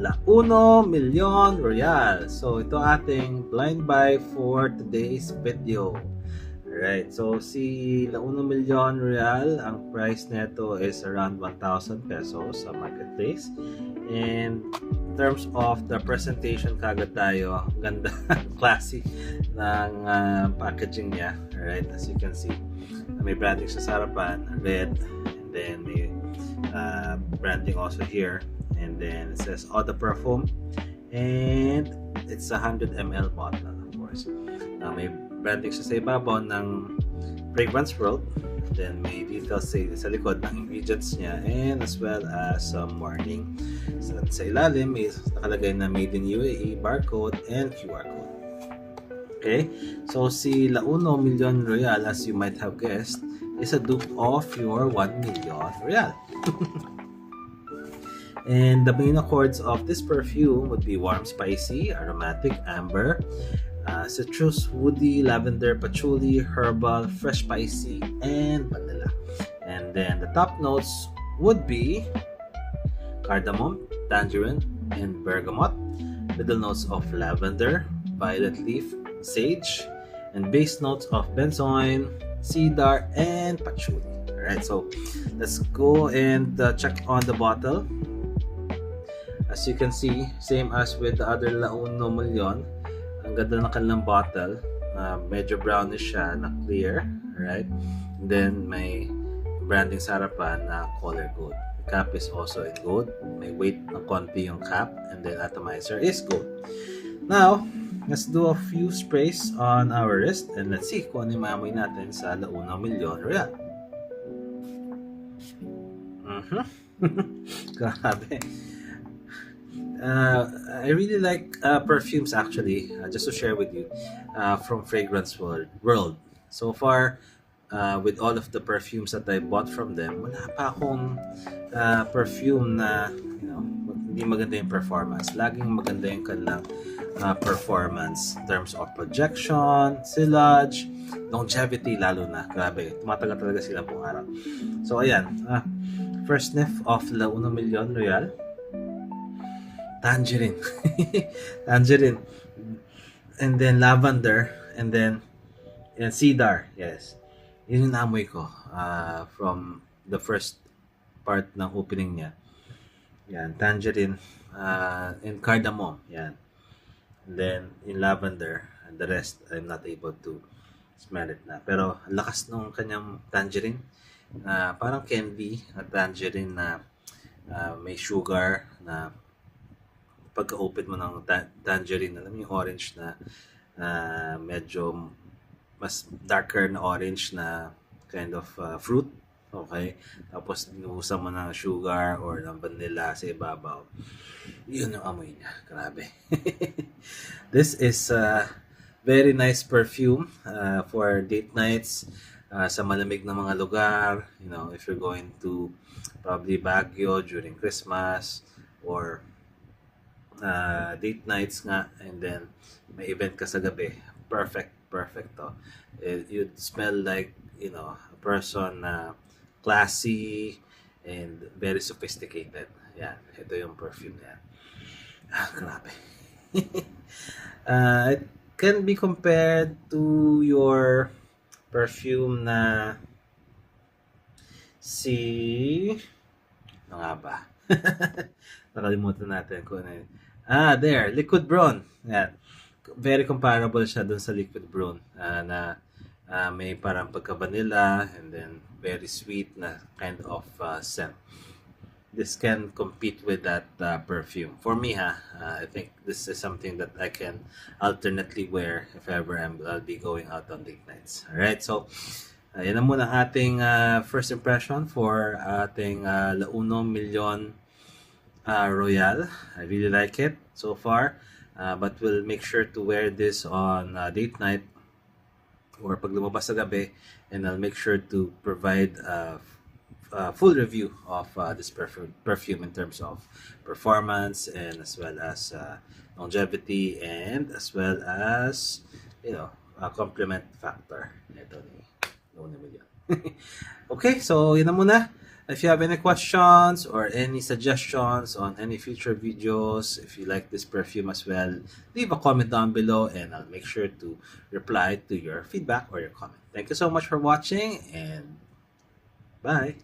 La Uno Million Royal. So ito ating blind buy for today's video. Alright, so si La Uno Million Royal, ang price nito is around 1,000 pesos sa marketplace. And in terms of the presentation, kagad tayo, ganda, classic ng packaging niya. Alright, as you can see, may branding sa harapan, red, and then may branding also here, and then it says Eau de Parfum, and it's a 100 ml bottle, of course. May branding sa ibabaw ng Fragrance World, then may details sa likod ng ingredients niya, and as well as some warning. So, sa ilalim may nakalagay na Made in UAE, barcode, and QR code. Okay, so si La Uno Million Royal, as you might have guessed, is a dupe of your 1 million Royal. And the main accords of this perfume would be warm, spicy, aromatic, amber, citrus, woody, lavender, patchouli, herbal, fresh spicy, and vanilla. And then the top notes would be cardamom, tangerine, and bergamot. Middle notes of lavender, violet leaf, sage, and base notes of benzoin, cedar, and patchouli. Alright, so let's go and check on the bottle. As you can see, same as with the other La Uno Million, ang ganda ng kanilang bottle. Medyo brownish siya na clear. Alright, and then may branding sa harapan na color gold. The cap is also in gold. May weight na konti yung cap, and then atomizer is gold. Now, let's do a few sprays on our wrist, and let's see kung ano yung maamoy natin sa La Uno Million Royal. Grabe. I really like perfumes actually, just to share with you, from Fragrance World. So far, with all of the perfumes that I bought from them, wala pa akong perfume na, hindi maganda yung performance. Laging maganda yung kanilang performance in terms of projection, sillage, longevity lalo na. Grabe, tumatagal talaga sila pong araw. So ayan, first sniff of La Uno Million Royal. Tangerine. Tangerine. And then lavender, and then cedar. Yes. Yun yung naamoy ko from the first part ng opening niya. Yan, tangerine, and cardamom. Yan. And then in lavender, and the rest I'm not able to smell it na. Pero ang lakas nung kanyang tangerine, parang candy na tangerine na may sugar na pagka-open mo ng tangerine, alam mo yung orange na medyo mas darker na orange na kind of fruit. Okay, tapos dinuhusan mo ng sugar or ng vanilla sa ibabaw. Yun yung amoy niya. Grabe. This is a very nice perfume for date nights, sa malamig na mga lugar. If you're going to probably Baguio during Christmas, or date nights nga, and then may event ka sa gabi. Perfect to. You'd smell like, a person na classy and very sophisticated. Yan, ito yung perfume niya. Grabe. It can be compared to your perfume na ano nga ba? Nakalimutan natin kung ano yun. There, Liquid Brown. Yan. Very comparable siya dun sa Liquid Brown, na may parang pagka-vanilla, and then very sweet na kind of scent. This can compete with that perfume. For me, I think this is something that I can alternately wear if ever I'll be going out on date nights. Alright, so yan na muna ating first impression for ating La Uno Million Royal. I really like it so far, but we'll make sure to wear this on date night or pag lumabas sa gabi, and I'll make sure to provide a full review of this perfume in terms of performance, and as well as longevity, and as well as complement factor. Ito ni Lone Million. Okay, so yun na muna. If you have any questions or any suggestions on any future videos, if you like this perfume as well, leave a comment down below and I'll make sure to reply to your feedback or your comment. Thank you so much for watching and bye.